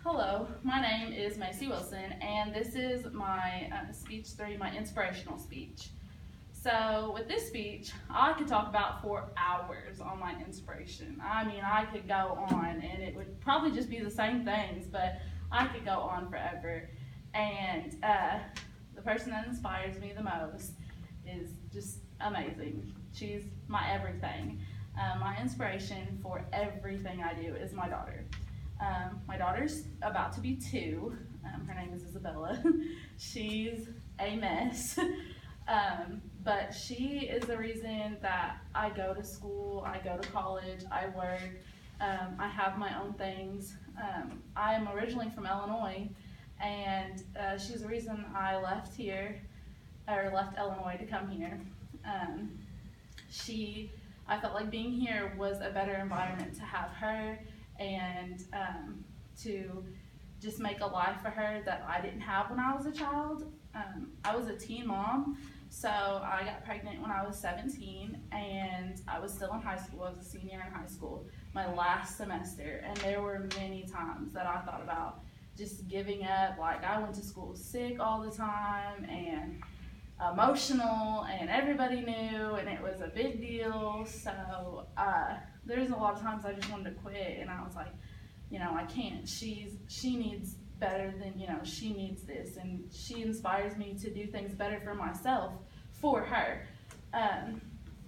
Hello, my name is Macy Wilson, and this is my speech 3, my inspirational speech. So with this speech, I could talk about for hours on my inspiration. I mean, I could go on, and it would probably just be the same things, but I could go on forever. And the person that inspires me the most is just amazing. She's my everything. My inspiration for everything I do is my daughter. My daughter's about to be 2. Her name is Isabella. She's a mess. But she is the reason that I go to school, I go to college, I work, I have my own things. I am originally from Illinois, and she's the reason I left here, or left Illinois to come here. I felt like being here was a better environment to have her and to just make a life for her that I didn't have when I was a child. I was a teen mom, so I got pregnant when I was 17, and I was still in high school. I was a senior in high school, my last semester, and there were many times that I thought about just giving up. Like, I went to school sick all the time and emotional, and everybody knew, and it was a big deal. So there's a lot of times I just wanted to quit, and I was like, I can't. She needs better than, she needs this, and she inspires me to do things better for myself for her.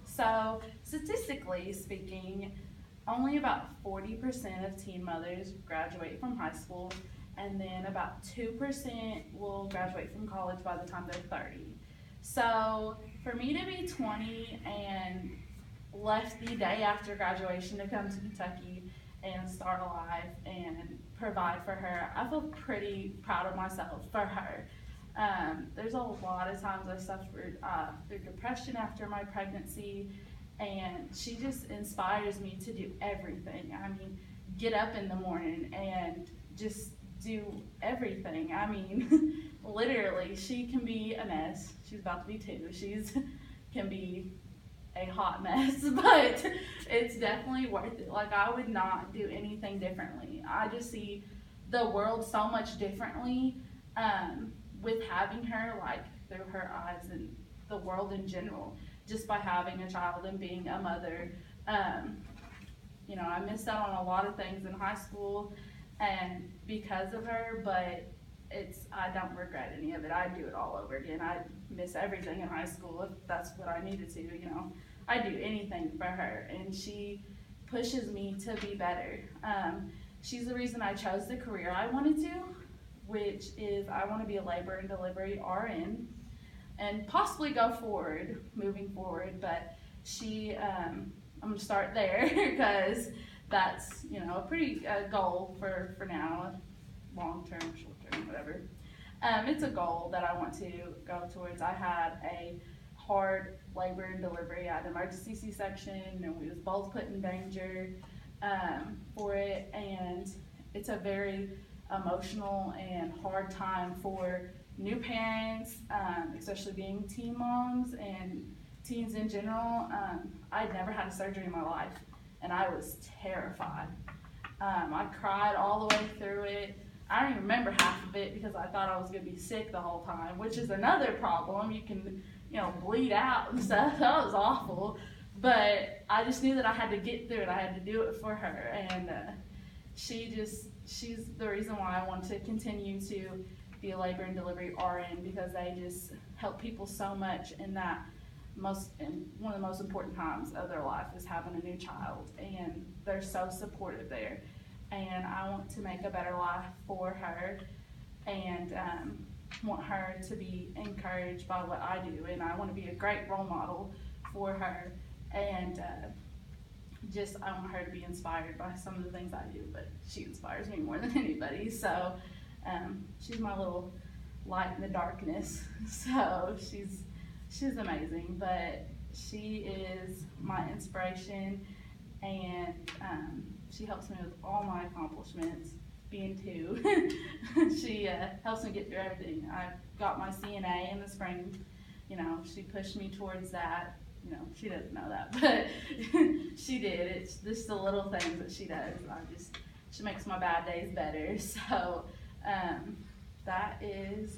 So statistically speaking, only about 40% of teen mothers graduate from high school, and then about 2% will graduate from college by the time they're 30. So for me to be 20 and left the day after graduation to come to Kentucky and start a life and provide for her, I feel pretty proud of myself for her. There's a lot of times I suffered through depression after my pregnancy, and she just inspires me to do everything. I mean, get up in the morning and just do everything. I mean, literally, she can be a mess. She's about to be 2. She's can be a hot mess, but it's definitely worth it. Like, I would not do anything differently. I just see the world so much differently with having her, like, through her eyes, and the world in general, just by having a child and being a mother. I missed out on a lot of things in high school and because of her, but I don't regret any of it. I'd do it all over again. I'd miss everything in high school if that's what I needed to, I'd do anything for her, and she pushes me to be better. She's the reason I chose the career I wanted to, which is I want to be a labor and delivery RN, and possibly go forward, moving forward, but I'm going to start there because that's, a pretty goal for now, long-term, short-term, whatever. It's a goal that I want to go towards. I had a hard labor and delivery. I had an emergency C-section, and we was both put in danger for it, and it's a very emotional and hard time for new parents, especially being teen moms and teens in general. I'd never had a surgery in my life, and I was terrified. I cried all the way through it. I don't even remember half of it because I thought I was going to be sick the whole time, which is another problem. You can, bleed out and stuff. That was awful. But I just knew that I had to get through it. I had to do it for her. And she's the reason why I want to continue to be a labor and delivery RN, because they just help people so much in that one of the most important times of their life is having a new child. And they're so supportive there. And I want to make a better life for her, and want her to be encouraged by what I do, and I want to be a great role model for her, and I want her to be inspired by some of the things I do, but she inspires me more than anybody. So she's my little light in the darkness. So she's amazing, but she is my inspiration, and she helps me with all my accomplishments, being 2. She helps me get through everything. I got my CNA in the spring. She pushed me towards that. She doesn't know that, but she did. It's just the little things that she does. I just she makes my bad days better. So that is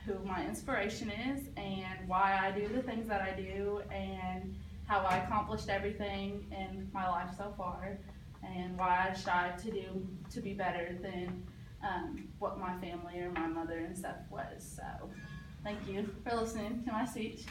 who my inspiration is and why I do the things that I do and how I accomplished everything in my life so far and why I strive to be better than what my family or my mother and stuff was. So thank you for listening to my speech.